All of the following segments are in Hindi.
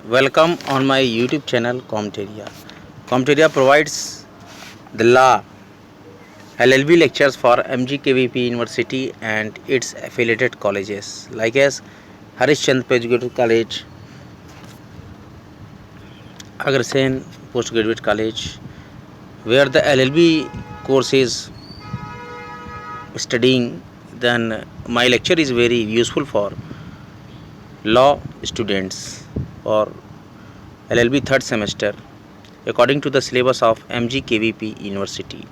Welcome on my YouTube channel Comteria. Comteria provides the law LLB lectures for MGKVP University and its affiliated colleges like as Harishchandra Postgraduate College, Agrasen Postgraduate College, where the LLB course is studying. Then my lecture is very useful for law students or LLB third semester according to the syllabus of MGKVP University.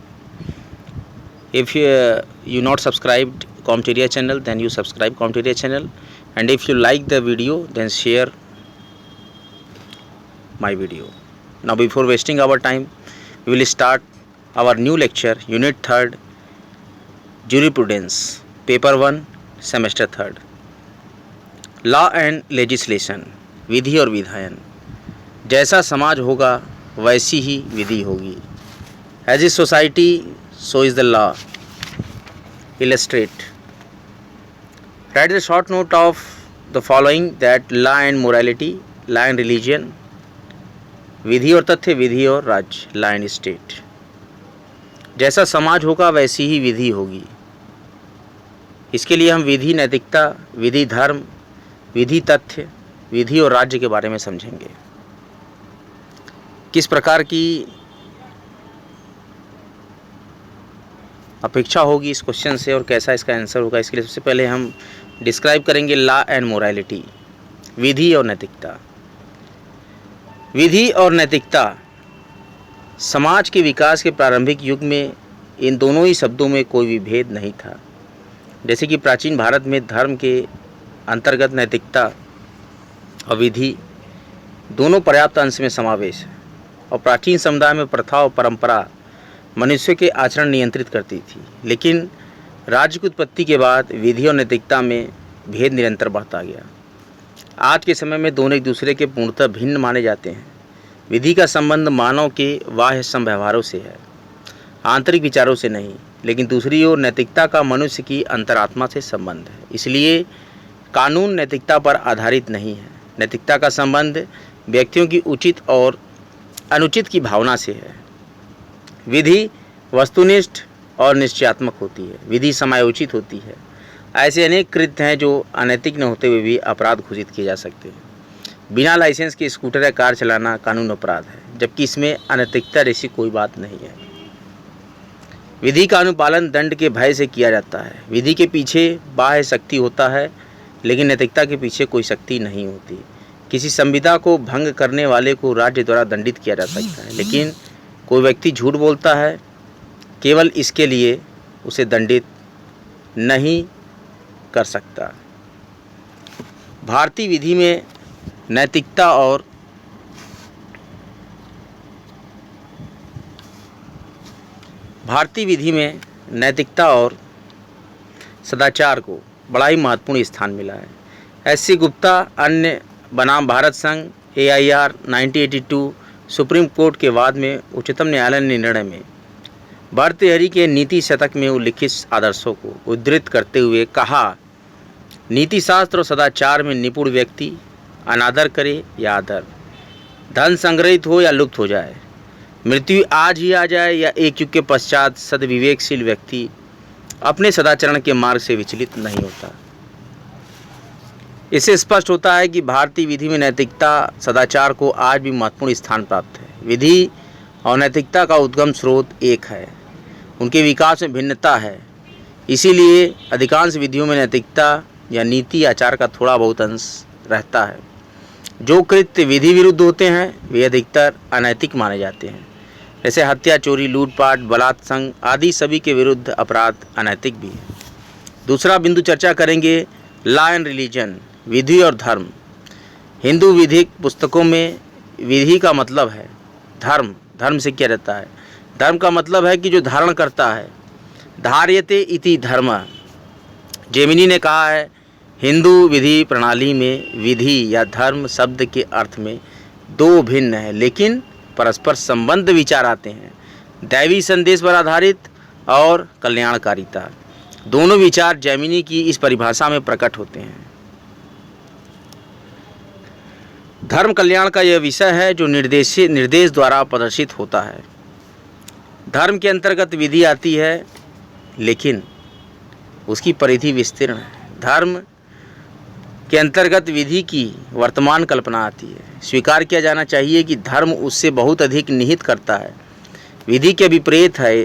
If you not subscribed Comteria channel, then you subscribe Comteria channel, and if you like the video, then share my video. Now before wasting our time, we will start our new lecture, unit 3rd, jurisprudence, paper 1, semester 3rd, law and legislation, विधि और विधायन। जैसा समाज होगा वैसी ही विधि होगी। As a society so is the law. Illustrate, write the short note of the following that law and morality, law and religion, विधि और तथ्य, विधि और राज्य, लॉ एंड स्टेट। जैसा समाज होगा वैसी ही विधि होगी। इसके लिए हम विधि नैतिकता, विधि धर्म, विधि तथ्य, विधि और राज्य के बारे में समझेंगे। किस प्रकार की अपेक्षा होगी इस क्वेश्चन से और कैसा इसका आंसर होगा, इसके लिए सबसे पहले हम डिस्क्राइब करेंगे लॉ एंड मोरालिटी, विधि और नैतिकता। विधि और नैतिकता समाज के विकास के प्रारंभिक युग में इन दोनों ही शब्दों में कोई भी भेद नहीं था। जैसे कि प्राचीन भारत में धर्म के अंतर्गत नैतिकता और विधि दोनों पर्याप्त अंश में समावेश है, और प्राचीन समुदाय में प्रथा और परंपरा मनुष्य के आचरण नियंत्रित करती थी। लेकिन राज्य की उत्पत्ति के बाद विधि और नैतिकता में भेद निरंतर बढ़ता गया। आज के समय में दोनों एक दूसरे के पूर्णतः भिन्न माने जाते हैं। विधि का संबंध मानव के बाह्य संव्यवहारों से है, आंतरिक विचारों से नहीं। लेकिन दूसरी ओर नैतिकता का मनुष्य की अंतरात्मा से संबंध है। इसलिए कानून नैतिकता पर आधारित नहीं है। नैतिकता का संबंध व्यक्तियों की उचित और अनुचित की भावना से है। विधि वस्तुनिष्ठ और निश्चयात्मक होती है। विधि समयोचित होती है। ऐसे अनेक कृत्य हैं जो अनैतिक न होते हुए भी अपराध घोषित किए जा सकते हैं। बिना लाइसेंस के स्कूटर या कार चलाना कानून अपराध है, जबकि इसमें अनैतिकता जैसी कोई बात नहीं है। विधि का अनुपालन दंड के भय से किया जाता है। विधि के पीछे बाह्य शक्ति होता है, लेकिन नैतिकता के पीछे कोई शक्ति नहीं होती। किसी संविदा को भंग करने वाले को राज्य द्वारा दंडित किया जा सकता है, लेकिन कोई व्यक्ति झूठ बोलता है केवल इसके लिए उसे दंडित नहीं कर सकता। भारतीय विधि में नैतिकता और सदाचार को बड़ा ही महत्वपूर्ण स्थान मिला है। एस.सी. गुप्ता अन्य बनाम भारत संघ AIR 1982 सुप्रीम कोर्ट के बाद में उच्चतम न्यायालय ने निर्णय में भर्तृहरि के नीति शतक में उल्लिखित आदर्शों को उद्धृत करते हुए कहा, नीति शास्त्र और सदाचार में निपुण व्यक्ति अनादर करे या आदर, धन संग्रहित हो या लुप्त हो जाए, मृत्यु आज ही आ जाए या एक युग के पश्चात, सद्विवेकशील व्यक्ति अपने सदाचरण के मार्ग से विचलित नहीं होता। इससे स्पष्ट होता है कि भारतीय विधि में नैतिकता सदाचार को आज भी महत्वपूर्ण स्थान प्राप्त है। विधि और नैतिकता का उद्गम स्रोत एक है, उनके विकास में भिन्नता है। इसीलिए अधिकांश विधियों में नैतिकता या नीति आचार का थोड़ा बहुत अंश रहता है। जो कृत्य विधि विरुद्ध होते हैं वे अधिकतर अनैतिक माने जाते हैं। जैसे हत्या, चोरी, लूटपाट, बलात्संग आदि सभी के विरुद्ध अपराध अनैतिक भी है। दूसरा बिंदु चर्चा करेंगे लॉ एंड रिलीजन, विधि और धर्म। हिंदू विधिक पुस्तकों में विधि का मतलब है धर्म। धर्म से क्या रहता है? धर्म का मतलब है कि जो धारण करता है। धार्यते इति धर्म। जेमिनी ने कहा है, हिंदू विधि प्रणाली में विधि या धर्म शब्द के अर्थ में दो भिन्न है लेकिन परस्पर संबंध विचार आते हैं। दैवी संदेश पर आधारित और कल्याणकारिता, दोनों विचार जेमिनी की इस परिभाषा में प्रकट होते हैं। धर्म कल्याण का यह विषय है जो निर्देश द्वारा प्रदर्शित होता है। धर्म के अंतर्गत विधि आती है, लेकिन उसकी परिधि विस्तीर्ण है। धर्म के अंतर्गत विधि की वर्तमान कल्पना आती है। स्वीकार किया जाना चाहिए कि धर्म उससे बहुत अधिक निहित करता है। विधि के विपरीत है।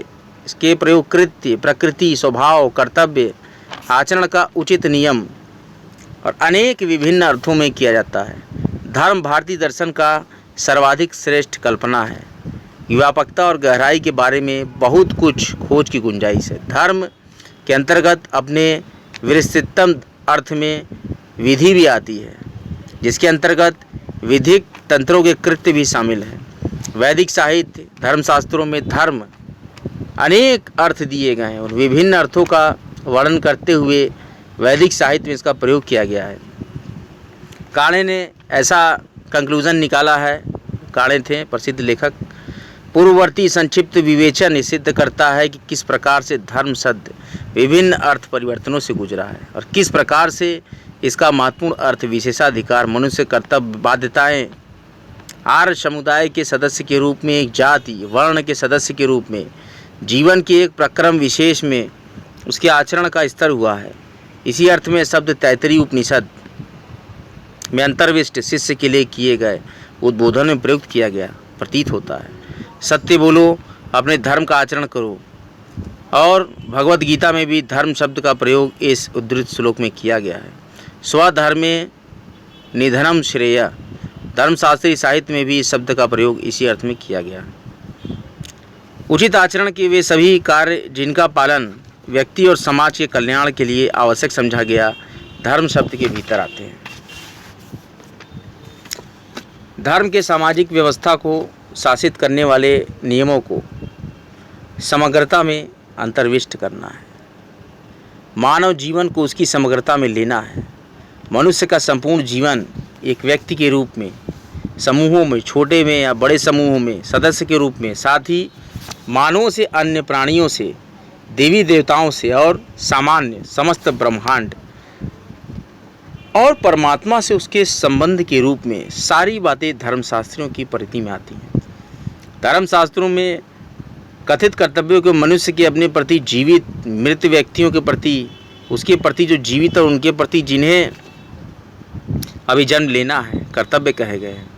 इसके प्रयोग कृत्य, प्रकृति, स्वभाव, कर्तव्य, आचरण का उचित नियम और अनेक विभिन्न अर्थों में किया जाता है। धर्म भारतीय दर्शन का सर्वाधिक श्रेष्ठ कल्पना है। व्यापकता और गहराई के बारे में बहुत कुछ खोज की गुंजाइश है। धर्म के अंतर्गत अपने विस्तृततम अर्थ में विधि भी आती है, जिसके अंतर्गत विधिक तंत्रों के कृत्य भी शामिल हैं। वैदिक साहित्य, धर्मशास्त्रों में धर्म अनेक अर्थ दिए गए हैं और विभिन्न अर्थों का वर्णन करते हुए वैदिक साहित्य में इसका प्रयोग किया गया है। काणे ने ऐसा कंक्लूजन निकाला है, काणे थे प्रसिद्ध लेखक। पूर्ववर्ती संक्षिप्त विवेचन सिद्ध करता है कि किस प्रकार से धर्म शब्द विभिन्न अर्थ परिवर्तनों से गुजरा है और किस प्रकार से इसका महत्वपूर्ण अर्थ विशेषाधिकार, मनुष्य कर्तव्य, बाध्यताएं, आर्य समुदाय के सदस्य के रूप में, एक जाति वर्ण के सदस्य के रूप में, जीवन के एक प्रक्रम विशेष में उसके आचरण का स्तर हुआ है। इसी अर्थ में शब्द तैत्तरीय उपनिषद में अंतर्विष्ट शिष्य के लिए किए गए उद्बोधन में प्रयुक्त किया गया प्रतीत होता है। सत्य बोलो, अपने धर्म का आचरण करो। और भगवत गीता में भी धर्म शब्द का प्रयोग इस उद्धृत श्लोक में किया गया है। स्वधर्मे निधनम श्रेय, धर्मशास्त्रीय साहित्य में भी इस शब्द का प्रयोग इसी अर्थ में किया गया है। उचित आचरण के वे सभी कार्य जिनका पालन व्यक्ति और समाज के कल्याण के लिए आवश्यक समझा गया, धर्म शब्द के भीतर आते हैं। धर्म के सामाजिक व्यवस्था को शासित करने वाले नियमों को समग्रता में अंतर्विष्ट करना है। मानव जीवन को उसकी समग्रता में लेना है। मनुष्य का संपूर्ण जीवन एक व्यक्ति के रूप में, समूहों में, छोटे में या बड़े समूहों में सदस्य के रूप में, साथ ही मानवों से, अन्य प्राणियों से, देवी देवताओं से और सामान्य समस्त ब्रह्मांड और परमात्मा से उसके संबंध के रूप में सारी बातें धर्मशास्त्रियों की परिधि में आती हैं। धर्मशास्त्रों में कथित कर्तव्यों को मनुष्य के अपने प्रति, जीवित मृत व्यक्तियों के प्रति, उसके प्रति जो जीवित और उनके प्रति जिन्हें अभी जन्म लेना है, कर्तव्य कहे गए हैं।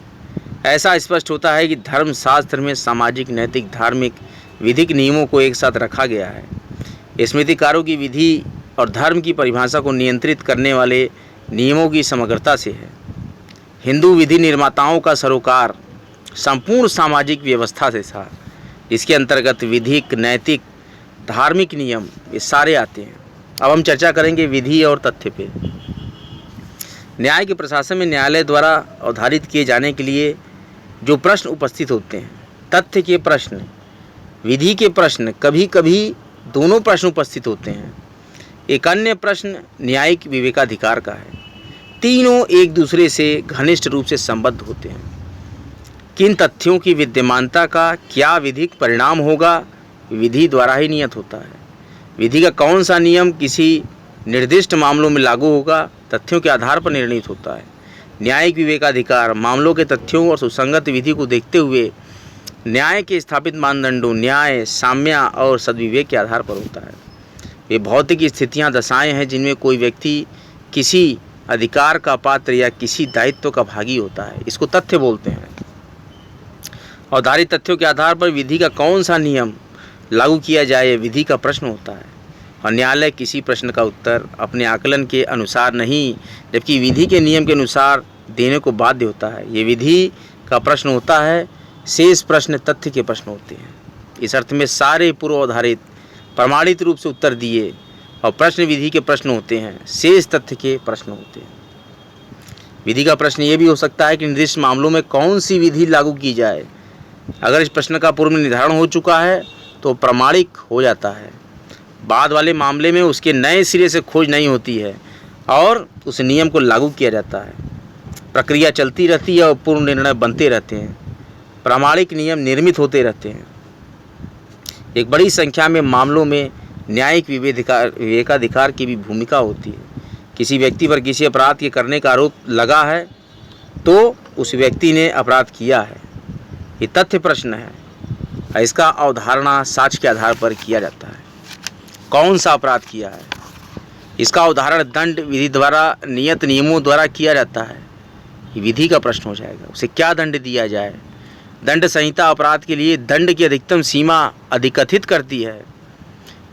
ऐसा स्पष्ट होता है कि धर्मशास्त्र में सामाजिक, नैतिक, धार्मिक, विधिक नियमों को एक साथ रखा गया है। स्मृतिकारों की विधि और धर्म की परिभाषा को नियंत्रित करने वाले नियमों की समग्रता से है। हिंदू विधि निर्माताओं का सरोकार संपूर्ण सामाजिक व्यवस्था से था। इसके अंतर्गत विधिक, नैतिक, धार्मिक नियम ये सारे आते हैं। अब हम चर्चा करेंगे विधि और तथ्य पे। न्याय के प्रशासन में न्यायालय द्वारा अवधारित किए जाने के लिए जो प्रश्न उपस्थित होते हैं, तथ्य के प्रश्न, विधि के प्रश्न, कभी कभी दोनों प्रश्न उपस्थित होते हैं। एक अन्य प्रश्न न्यायिक विवेकाधिकार का है। तीनों एक दूसरे से घनिष्ठ रूप से संबद्ध होते हैं। किन तथ्यों की विद्यमानता का क्या विधिक परिणाम होगा, विधि द्वारा ही नियत होता है। विधि का कौन सा नियम किसी निर्दिष्ट मामलों में लागू होगा, तथ्यों के आधार पर निर्णित होता है। न्यायिक विवेकाधिकार मामलों के तथ्यों और सुसंगत विधि को देखते हुए न्याय के स्थापित मानदंडों, न्याय, साम्य और सद्विवेक के आधार पर होता है। ये भौतिक स्थितियां, दशाएं हैं जिनमें कोई व्यक्ति किसी अधिकार का पात्र या किसी दायित्व का भागी होता है, इसको तथ्य बोलते हैं। आधारित तथ्यों के आधार पर विधि का कौन सा नियम लागू किया जाए, विधि का प्रश्न होता है। और न्यायालय किसी प्रश्न का उत्तर अपने आकलन के अनुसार नहीं, जबकि विधि के नियम के अनुसार देने को बाध्य होता है। ये विधि का प्रश्न होता है, शेष प्रश्न तथ्य के प्रश्न होते हैं। इस अर्थ में सारे पूर्वाधारित प्रमाणित रूप से उत्तर दिए और प्रश्न विधि के प्रश्न होते हैं, शेष तथ्य के प्रश्न होते हैं। विधि का प्रश्न ये भी हो सकता है कि निर्दिष्ट मामलों में कौन सी विधि लागू की जाए। अगर इस प्रश्न का पूर्व निर्धारण हो चुका है तो प्रमाणिक हो जाता है। बाद वाले मामले में उसके नए सिरे से खोज नहीं होती है और उस नियम को लागू किया जाता है। प्रक्रिया चलती रहती है और पूर्ण निर्णय बनते रहते हैं। प्रामाणिक नियम निर्मित होते रहते हैं। एक बड़ी संख्या में मामलों में न्यायिक विवेकाधिकार की भी भूमिका होती है। किसी व्यक्ति पर किसी अपराध के करने का आरोप लगा है तो उस व्यक्ति ने अपराध किया है। ये तथ्य प्रश्न है। इसका अवधारणा साक्ष्य के आधार पर किया जाता है। कौन सा अपराध किया है, इसका उदाहरण दंड विधि द्वारा नियत नियमों द्वारा किया जाता है। ये विधि का प्रश्न हो जाएगा। उसे क्या दंड दिया जाए। दंड संहिता अपराध के लिए दंड की अधिकतम सीमा अधिकथित करती है।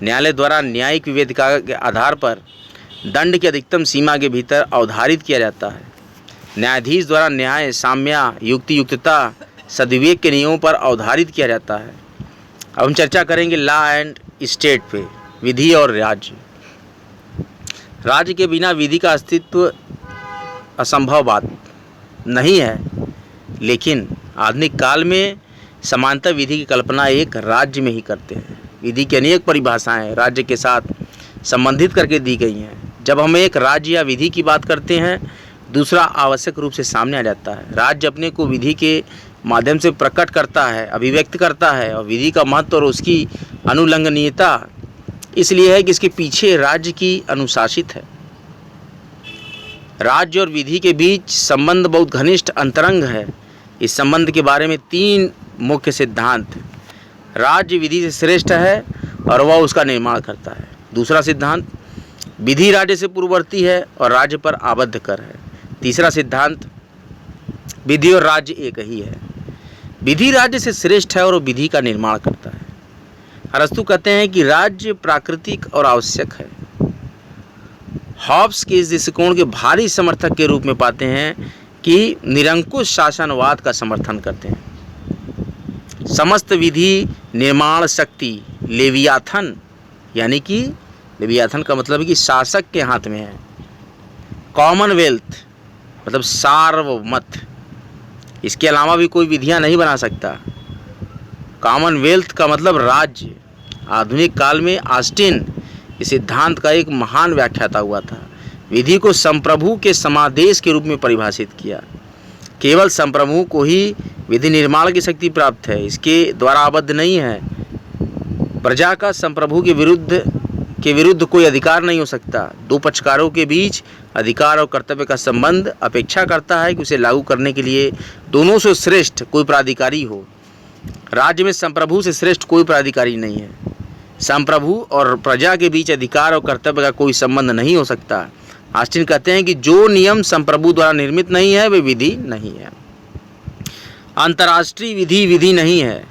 न्यायालय द्वारा न्यायिक विवेकता के आधार पर दंड की अधिकतम सीमा के भीतर अवधारित किया जाता है। न्यायाधीश द्वारा न्याय, साम्य, युक्ति युक्तता, सद्विवेक के नियमों पर अवधारित किया जाता है। अब हम चर्चा करेंगे लॉ एंड स्टेट पे, विधि और राज्य। राज्य के बिना विधि का अस्तित्व असंभव बात नहीं है, लेकिन आधुनिक काल में समानता विधि की कल्पना एक राज्य में ही करते हैं। विधि की अनेक परिभाषाएं राज्य के साथ संबंधित करके दी गई हैं। जब हम एक राज्य या विधि की बात करते हैं, दूसरा आवश्यक रूप से सामने आ जाता है। राज्य अपने को विधि के माध्यम से प्रकट करता है, अभिव्यक्त करता है, और विधि का महत्व और उसकी अनुलंघनीयता इसलिए है कि इसके पीछे राज्य की अनुशासित है। राज्य और विधि के बीच संबंध बहुत घनिष्ठ अंतरंग है। इस संबंध के बारे में 3 मुख्य सिद्धांत। राज्य विधि से श्रेष्ठ है और वह उसका निर्माण करता है। दूसरा सिद्धांत, विधि राज्य से पूर्ववर्ती है और राज्य पर आबद्ध कर है। तीसरा सिद्धांत, विधि और राज्य एक ही है। विधि राज्य से श्रेष्ठ है और वो विधि का निर्माण करता है। अरस्तु कहते हैं कि राज्य प्राकृतिक और आवश्यक है। हॉब्स के इस दृष्टिकोण के भारी समर्थक के रूप में पाते हैं कि निरंकुश शासनवाद का समर्थन करते हैं। समस्त विधि निर्माण शक्ति लेवियाथन, यानी कि लेवियाथन का मतलब है कि शासक के हाथ में है। कॉमनवेल्थ मतलब सार्वमत, इसके अलावा भी कोई विधियां नहीं बना सकता। कॉमनवेल्थ का मतलब राज्य। आधुनिक काल में ऑस्टिन इस सिद्धांत का एक महान व्याख्याता हुआ था। विधि को संप्रभु के समादेश के रूप में परिभाषित किया। केवल संप्रभु को ही विधि निर्माण की शक्ति प्राप्त है, इसके द्वारा आबद्ध नहीं है। प्रजा का संप्रभु के विरुद्ध कोई अधिकार नहीं हो सकता। दो पक्षकारों के बीच अधिकार और कर्तव्य का संबंध अपेक्षा करता है कि उसे लागू करने के लिए दोनों से श्रेष्ठ कोई प्राधिकारी हो। राज्य में संप्रभु से श्रेष्ठ कोई प्राधिकारी नहीं है। संप्रभु और प्रजा के बीच अधिकार और कर्तव्य का कोई संबंध नहीं हो सकता। ऑस्टिन कहते हैं कि जो नियम संप्रभु द्वारा निर्मित नहीं है वे विधि नहीं है। अंतर्राष्ट्रीय विधि विधि नहीं है,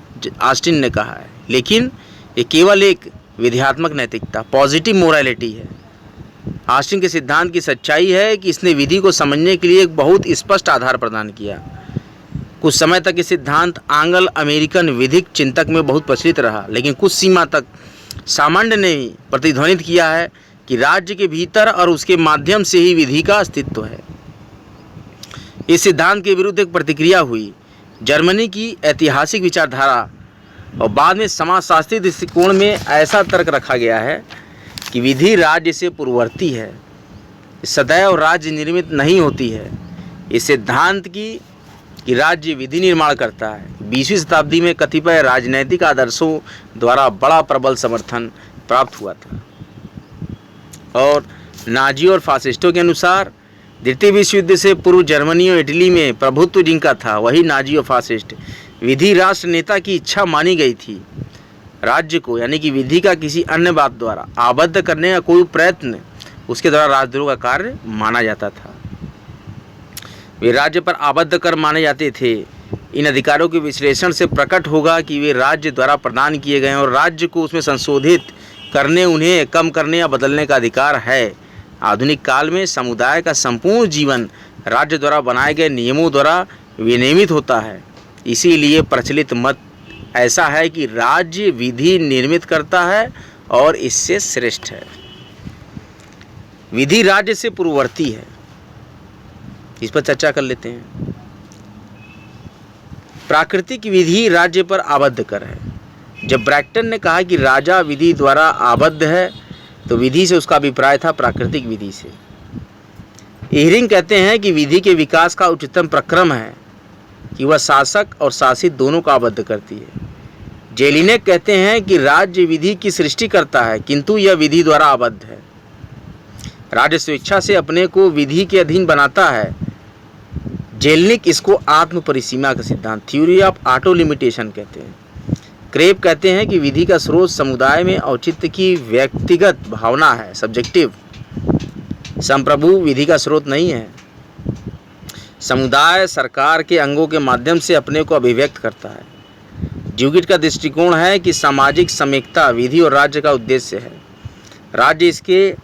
ऑस्टिन ने कहा है, लेकिन ये केवल एक विध्यात्मक नैतिकता, पॉजिटिव मोरालिटी है। ऑस्टिन के सिद्धांत की सच्चाई है कि इसने विधि को समझने के लिए एक बहुत स्पष्ट आधार प्रदान किया। कुछ समय तक ये सिद्धांत आंग्ल अमेरिकन विधिक चिंतक में बहुत प्रचलित रहा, लेकिन कुछ सीमा तक सामान्य ने प्रतिध्वनित किया है कि राज्य के भीतर और उसके माध्यम से ही विधि का अस्तित्व है। इस सिद्धांत के विरुद्ध एक प्रतिक्रिया हुई। जर्मनी की ऐतिहासिक विचारधारा और बाद में समाजशास्त्री दृष्टिकोण में ऐसा तर्क रखा गया है कि विधि राज्य से पूर्ववर्ती है, सदैव राज्य निर्मित नहीं होती है। इस सिद्धांत की कि राज्य विधि निर्माण करता है 20वीं शताब्दी में कतिपय राजनैतिक आदर्शों द्वारा बड़ा प्रबल समर्थन प्राप्त हुआ था। और नाजी और फासिस्टों के अनुसार द्वितीय विश्व युद्ध से पूर्व जर्मनी और इटली में प्रभुत्व जिनका था वही नाजी और फासिस्ट विधि राष्ट्र नेता की इच्छा मानी गई थी। राज्य को यानी कि विधि का किसी अन्य बात द्वारा आबद्ध करने का कोई प्रयत्न उसके द्वारा राजद्रोह का कार्य माना जाता था। वे राज्य पर आबद्ध कर माने जाते थे। इन अधिकारों के विश्लेषण से प्रकट होगा कि वे राज्य द्वारा प्रदान किए गए और राज्य को उसमें संशोधित करने, उन्हें कम करने या बदलने का अधिकार है। आधुनिक काल में समुदाय का संपूर्ण जीवन राज्य द्वारा बनाए गए नियमों द्वारा विनियमित होता है। इसीलिए प्रचलित मत ऐसा है कि राज्य विधि निर्मित करता है और इससे श्रेष्ठ है। विधि राज्य से पूर्ववर्ती है। इस पर चर्चा कर लेते हैं। प्राकृतिक विधि राज्य पर आबद्ध कर है। जब ब्रैक्टन ने कहा कि राजा विधि द्वारा आबद्ध है तो विधि से उसका अभिप्राय था प्राकृतिक विधि से। इहरिंग कहते हैं कि विधि के विकास का उच्चतम प्रक्रम है कि वह शासक और शासित दोनों को आबद्ध करती है। जेलिनेक कहते हैं कि राज्य विधि की सृष्टि करता है किंतु यह विधि द्वारा आबद्ध है। राज्य स्वेच्छा से अपने को विधि के अधीन बनाता है। जेलनिक इसको आत्म परिसीमा का सिद्धांत, थ्योरी ऑफ ऑटो लिमिटेशन कहते हैं। क्रेप कहते हैं कि विधि का स्रोत समुदाय में औचित्य की व्यक्तिगत भावना है, सब्जेक्टिव। संप्रभु विधि का स्रोत नहीं है। समुदाय सरकार के अंगों के माध्यम से अपने को अभिव्यक्त करता है। ड्यूगिट का दृष्टिकोण है कि सामाजिक समीक्षा विधि और राज्य का उद्देश्य है। राज्य इसके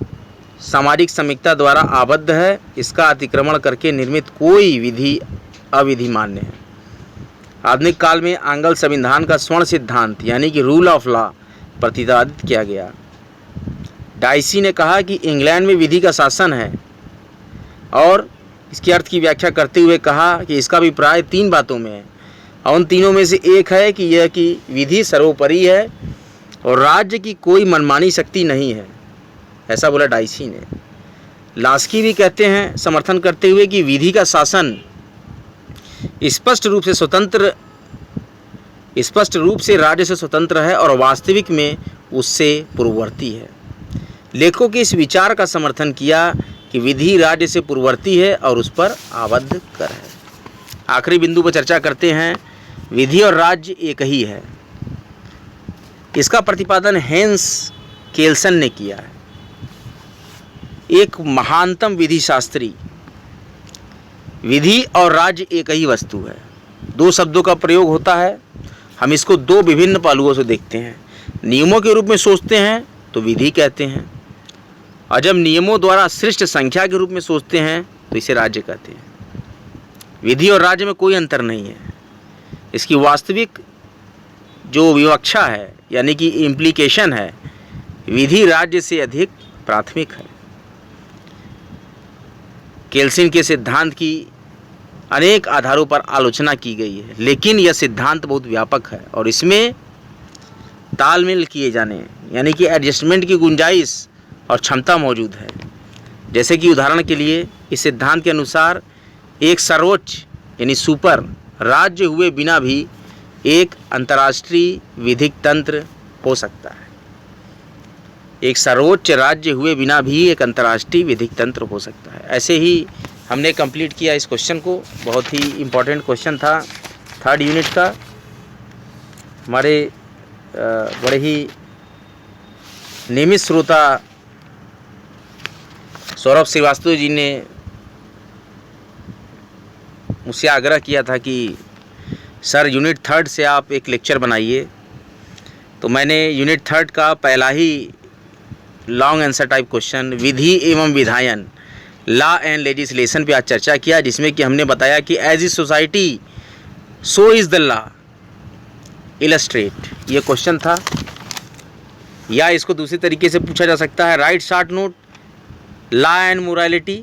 सामाजिक समीक्षा द्वारा आबद्ध है, इसका अतिक्रमण करके निर्मित कोई विधि अविधि मान्य है। आधुनिक काल में आंग्ल संविधान का स्वर्ण सिद्धांत यानी कि रूल ऑफ लॉ प्रतिपादित किया गया। डाइसी ने कहा कि इंग्लैंड में विधि का शासन है और इसके अर्थ की व्याख्या करते हुए कहा कि इसका अभिप्राय 3 बातों में है और उन तीनों में से एक है कि यह कि विधि सर्वोपरि है और राज्य की कोई मनमानी शक्ति नहीं है, ऐसा बोला डाइसी ने। लास्की भी कहते हैं समर्थन करते हुए कि विधि का शासन स्पष्ट रूप से राज्य से स्वतंत्र है और वास्तविक में उससे पूर्ववर्ती है। लेखकों के इस विचार का समर्थन किया कि विधि राज्य से पूर्ववर्ती है और उस पर आबद्ध कर है। आखिरी बिंदु पर चर्चा करते हैं, विधि और राज्य एक ही है। इसका प्रतिपादन हेंस केल्सन ने किया है, एक महानतम विधि शास्त्री। विधि और राज्य एक ही वस्तु है। 2 शब्दों का प्रयोग होता है। हम इसको 2 विभिन्न पहलुओं से देखते हैं। नियमों के रूप में सोचते हैं तो विधि कहते हैं, और जब नियमों द्वारा सृष्ट संख्या के रूप में सोचते हैं तो इसे राज्य कहते हैं। विधि और राज्य में कोई अंतर नहीं है। इसकी वास्तविक जो विवक्षा है यानी कि इम्प्लीकेशन है, विधि राज्य से अधिक प्राथमिक है। केल्सन के सिद्धांत की अनेक आधारों पर आलोचना की गई है, लेकिन यह सिद्धांत बहुत व्यापक है और इसमें तालमेल किए जाने यानी कि एडजस्टमेंट की गुंजाइश और क्षमता मौजूद है। जैसे कि उदाहरण के लिए इस सिद्धांत के अनुसार एक सर्वोच्च यानी सुपर राज्य हुए बिना भी एक अंतर्राष्ट्रीय विधिक तंत्र हो सकता है। एक सर्वोच्च राज्य हुए बिना भी एक अंतर्राष्ट्रीय विधिक तंत्र हो सकता है। ऐसे ही हमने कंप्लीट किया इस क्वेश्चन को। बहुत ही इम्पोर्टेंट क्वेश्चन था 3rd यूनिट का। हमारे बड़े ही नियमित श्रोता सौरभ श्रीवास्तव जी ने मुझसे आग्रह किया था कि सर यूनिट 3rd से आप एक लेक्चर बनाइए, तो मैंने यूनिट 3rd का पहला ही लॉन्ग आंसर टाइप क्वेश्चन विधि एवं विधायन लॉ एंड लेजिस्लेशन पे आज चर्चा किया, जिसमें कि हमने बताया कि as a society so is the law illustrate, ये क्वेश्चन था। या इसको दूसरी तरीके से पूछा जा सकता है, write short note law and morality,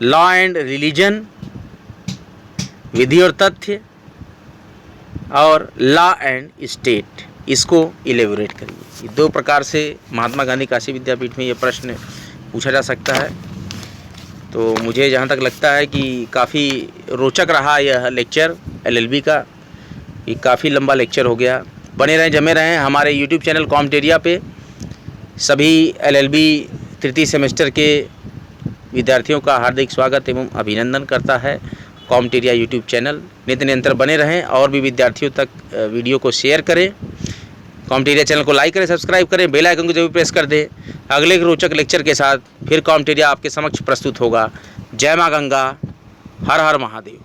law and religion, विधि और तथ्य, और लॉ एंड स्टेट, इसको इलेबोरेट करिए। ये 2 प्रकार से महात्मा गांधी काशी विद्यापीठ में ये प्रश्न पूछा जा सकता है। तो मुझे जहाँ तक लगता है कि काफ़ी रोचक रहा यह लेक्चर LLB का। ये काफ़ी लंबा लेक्चर हो गया। बने रहें, जमे रहें हमारे YouTube चैनल कॉम्टेरिया पे। सभी LLB 3य सेमेस्टर के विद्यार्थियों का हार्दिक स्वागत एवं अभिनंदन करता है कॉम्टेरिया YouTube चैनल। नित्य निरंतर बने रहें और भी विद्यार्थियों तक वीडियो को शेयर करें। कॉम्टेरिया चैनल को लाइक करें, सब्सक्राइब करें, बेल आइकन को जरूर प्रेस कर दें। अगले रोचक लेक्चर के साथ फिर कॉम्टेरिया आपके समक्ष प्रस्तुत होगा। जय माँ गंगा, हर हर महादेव।